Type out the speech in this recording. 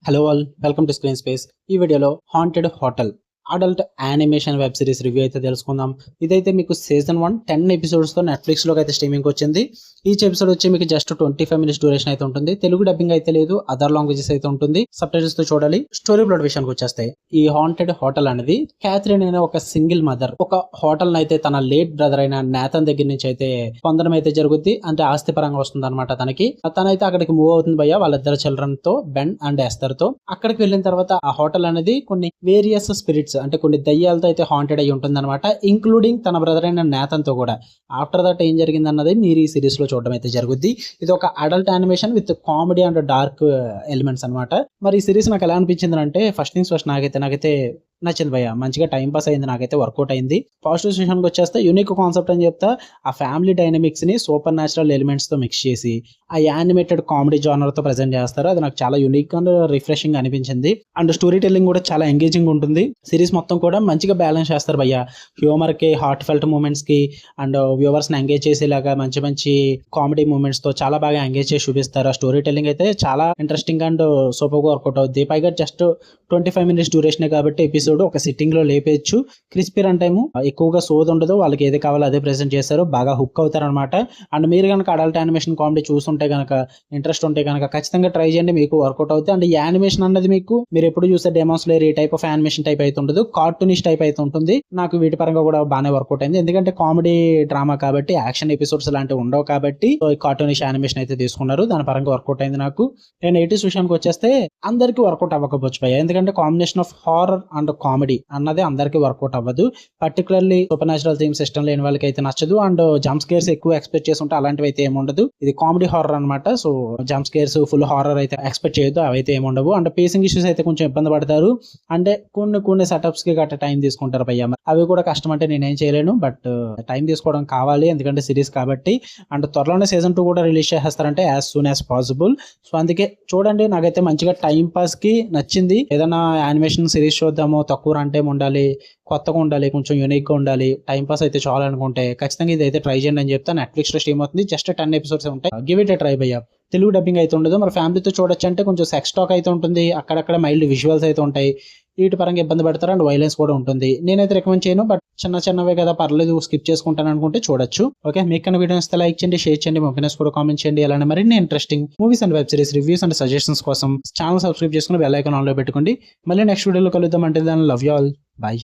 Hello all, welcome to screen space. ఈ వీడియోలో haunted hotel adult animation web series review అయితే తెలుసుకుందాం. ఇదైతే మీకు సీజన్ 1 10 ఎపిసోడ్స్తో నెట్ఫ్లిక్స్లోకి అయితే స్ట్రీమింగ్ వచ్చింది. ఈచ్ ఎపిసోడ్ వచ్చి మీకు జస్ట్ 25 మినిట్స్ డ్యూరేషన్ అయితే ఉంటుంది. తెలుగు డబ్బింగ్ అయితే లేదు, అదర్ లాంగ్వేజెస్ అయితే ఉంటుంది. సబ్టైటిల్స్ తో చూడాలి. స్టోరీ ప్లాట్ విషయానికి వచ్చేస్తే ఈ హాంటెడ్ హోటల్ అనేది క్యాథరిన్ అనే ఒక సింగిల్ మదర్ ఒక హోటల్ అయితే తన లేట్ బ్రదర్ అయిన నాథన్ దగ్గర నుంచి అయితే పొందడం అయితే జరుగుద్ది. అంటే ఆస్తి పరంగా వస్తుంది అనమాట. తనైతే అక్కడికి మూవ్ అవుతుంది భయ్య వాళ్ళిద్దరు చిల్డ్రన్ తో, బెన్ అండ్ ఎస్తర్ తో. అక్కడికి వెళ్ళిన తర్వాత ఆ హోటల్ అనేది కొన్ని వేరియస్ స్పిరిట్స్ అంటే కొన్ని దయ్యాలతో అయితే హాంటెడ్ అయి ఉంటుంది అనమాట, ఇంక్లూడింగ్ తన బ్రదర్ అయిన నాథన్ తో కూడా. ఆఫ్టర్ దట్ ఏం జరిగింది అన్నది మీరు ఈ సిరీస్ లో చూడడం అయితే జరుగుద్ది. ఇది ఒక adult animation with comedy and dark elements అనమాట. మరి ఈ సిరీస్ నాకు ఎలా అనిపించింది అంటే, ఫస్ట్ థింగ్స్ ఫస్ట్ నాకైతే నచ్చింది భయ్య. మంచిగా టైం పాస్ అయింది, నాకైతే వర్కౌట్ అయింది. పాజిటివ్ సెషన్కి వచ్చేస్తే యూనిక్ కాన్సెప్ట్ అని చెప్తా. ఆ ఫ్యామిలీ డైనమిక్స్ ని సూపర్ న్యాచురల్ ఎలిమెంట్స్ తో మిక్స్ చేసి ఆ యానిమేటెడ్ కామెడీ జానర్ తో ప్రెజెంట్ చేస్తారు. అది నాకు చాలా యూనిక్ అండ్ రిఫ్రెషింగ్ అనిపించింది. అండ్ స్టోరీ టెల్లింగ్ కూడా చాలా ఎంగేజింగ్ ఉంటుంది. సిరీస్ మొత్తం కూడా మంచిగా బ్యాలెన్స్ చేస్తారు భయ్య. హ్యూమర్ కి, హార్ట్ ఫెల్ట్ మూమెంట్స్ కి అండ్ వ్యూవర్స్ ని ఎంగేజ్ చేసేలాగా మంచి మంచి కామెడీ మూమెంట్స్ తో చాలా బాగా ఎంగేజ్ చేసి చూపిస్తారు. ఆ స్టోరీ టెల్లింగ్ అయితే చాలా ఇంట్రెస్టింగ్ అండ్ సూపర్ గా వర్కౌట్ అవుద్ది. పైగా జస్ట్ 25 మినిట్స్ డ్యూరేషన్ కాబట్టి ఎపిసోడ్ ఒక సిట్టింగ్ లో లేపేయచ్చు. క్రిస్పీ రన్ టైము, ఎక్కువగా సోది ఉండదు. వాళ్ళకి ఏది కావాలో అదే ప్రెజెంట్ చేస్తారు. బాగా హుక్ అవుతారు అనమాట. అండ్ మీరు కనుక అడల్ట్ యానిమేషన్ కామెడీ చూస్తుంటే కనుక, ఇంట్రెస్ట్ ఉంటే కనుక ఖచ్చితంగా ట్రై చేయండి, మీకు వర్కౌట్ అవుతుంది. అండ్ ఈ యానిమేషన్ అన్నది మీకు మీరు ఎప్పుడు చూసే డెమోన్స్లేర్ ఈ టైప్ ఆఫ్ యానిమేషన్ టైప్ అయితే ఉండదు, కార్టూనిష్ టైప్ అయితే ఉంటుంది. నాకు వీటి పరంగా కూడా బాగానే వర్కౌట్ అయింది. ఎందుకంటే కామెడీ డ్రామా కాబట్టి, యాక్షన్ ఎపిసోడ్స్ లాంటివి ఉండవు కాబట్టి కార్టూనిష్ యానిమేషన్ అయితే తీసుకున్నారు. దాని పరంగా వర్కౌట్ అయింది నాకు. నేను 80s విషయానికి వచ్చేస్తే అందరికీ వర్కౌట్ అవ్వకపోవచ్చు భయ్య. ఎందుకంటే combination of horror and comedy అన్నది అందరికీ వర్కౌట్ అవ్వదు. పర్టికులర్లీ సూపర్ న్యాచురల్ థీమ్స్ ఇష్టం లేని వాళ్ళకి అయితే నచ్చదు. అండ్ జంప్ స్కేర్స్ ఎక్కువ ఎక్స్పెక్ట్ చేసి ఉంటే అలాంటివి అయితే ఏముండదు. ఇది కామెడీ హారర్ అనమాట. So jump scares, full horror అయితే ఎక్స్పెక్ట్ చేయొద్దు, అవైతే ఏముండవు. అండ్ పేసింగ్ ఇష్యూస్ అయితే కొంచెం ఇబ్బంది పడతారు. అంటే కొన్ని సెటప్స్ కి గట్ట టైం తీసుకుంటారు భయ్య. అవి కూడా కష్టం, అంటే నేనేం చేయలేను. బట్ టైం తీసుకోవడం కావాలి, ఎందుకంటే సిరీస్ కాబట్టి. అండ్ త్వరలోనే సీజన్ 2 కూడా రిలీజ్ చేస్తారంటే as soon as possible. So అందుకే చూడండి. నాకైతే మంచిగా టైం పాస్ కి నచ్చింది. ఏదైనా యానిమేషన్ సిరీస్ చూద్దాము, తక్కువ రన్ టైం ఉండాలి, కొత్తగా ఉండాలి, కొంచెం యూనిక్ గా ఉండాలి, టైం పాస్ అయితే చాలు అనుకుంటే ఖచ్చితంగా ఇది అయితే ట్రై చేయండి అని చెప్తా. నెట్ఫ్లిక్స్ లో స్ట్రీమ్ అవుతుంది. జస్ట్ 10 ఎపిసోడ్స్ ఉంటాయి. గివ్ ఇట్ ఏ ట్రై భయ్య. తెలుగు డబ్బింగ్ అయితే ఉండదు. మరి ఫ్యామిలీతో చూడొచ్చు అంటే కొంచెం సెక్స్ టాక్ అయితే ఉంటుంది, అక్కడక్కడ మైల్డ్ విజువల్స్ అయితే ఉంటాయి. వీటి పరంగా ఇబ్బంది పడతారు. అండ్ వైలెన్స్ కూడా ఉంటుంది. నేనైతే రికమెండ్ చేయను, బట్ చిన్నవే కదా, పర్లేదు, స్కిప్ చేసుకుంటాను అనుకుంటే చూడొచ్చు. ఓకే, మీకు కన్నా వీడియో ఇస్తే లైక్ చేయండి, షేర్ చేయండి, మీ ఒపీనియన్స్ కూడా కామెంట్ చేయండి. అలానే మరిన్ని interesting movies and web series reviews and suggestions కోసం ఛానల్ సబ్స్క్రైబ్ చేసుకుని బెల్ ఐకాన్ ఆన్ లో పెట్టుకోండి. మళ్ళీ నెక్స్ట్ వీడియోలో కలుద్దాం. అంటే దాన్ని లవ్ యూ ఆల్, బాయ్.